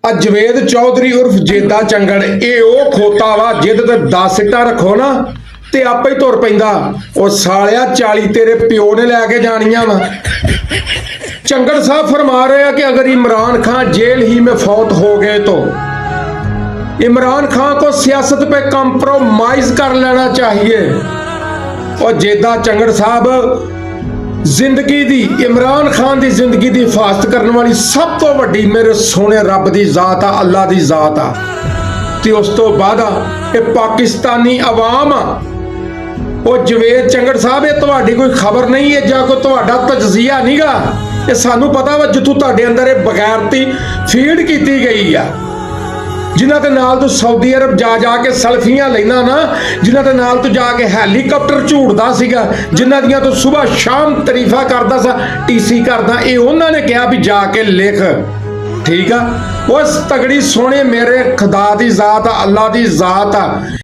जवेद चौधरी उर्फ जेदा चंगड़ ये वो खोता वा जिद ते 10 सीटां रखो ना ते आपे ही तुर पैंदा। ओ सालिया 40 तेरे प्यो ने लैके जानियां वा। चंगड़ साहब फरमा रहे हैं कि अगर इमरान खान जेल ही में फौत हो गए तो इमरान खान को सियासत पे कंप्रोमाइज कर लेना चाहिए। और जेदा चंगड़ साहब जिंदगी दी इमरान खान दी जिंदगी दी हिफाजत करने वाली सब तो वड्डी मेरे सोने रब दी जात आ, अल्लाह दी जात आ। ते उस तो बाद ये पाकिस्तानी अवाम आ। ਉਹ ਜਵੇਦ ਚੰਗੜ ਸਾਹਿਬ ਇਹ ਤੁਹਾਡੀ ਕੋਈ ਖਬਰ ਨਹੀਂ ਹੈ ਜਾਂ ਕੋਈ ਤੁਹਾਡਾ ਤਜਜ਼ੀਆ ਨਹੀਂਗਾ। ਇਹ ਸਾਨੂੰ ਪਤਾ ਵਾ ਜਿੱਥੋਂ ਤੁਹਾਡੇ ਅੰਦਰ ਇਹ ਬਗੈਰਤੀ ਫੀਡ ਕੀਤੀ ਗਈ ਆ, ਜਿਨ੍ਹਾਂ ਦੇ ਨਾਲ ਤੂੰ ਸਾਊਦੀ ਅਰਬ ਜਾ ਕੇ ਸੈਲਫੀਆਂ ਲੈਣਾ ਨਾ, ਜਿਨ੍ਹਾਂ ਦੇ ਨਾਲ ਤੂੰ ਜਾ ਕੇ ਹੈਲੀਕਾਪਟਰ ਝੂੜਦਾ ਸੀਗਾ, ਜਿਨ੍ਹਾਂ ਦੀਆਂ ਤੂੰ ਸਵੇਰ ਸ਼ਾਮ ਤਾਰੀਫਾਂ ਕਰਦਾ ਸਾ, ਟੀਸੀ ਕਰਦਾ, ਇਹ ਉਹਨਾਂ ਨੇ ਕਿਹਾ ਵੀ ਜਾ ਕੇ ਲਿਖ। ਠੀਕ ਆ, ਉਸ ਤਗੜੀ ਸੋਹਣੇ ਮੇਰੇ ਖੁਦਾ ਦੀ ਜ਼ਾਤ ਆ, ਅੱਲਾ ਦੀ ਜ਼ਾਤ ਆ।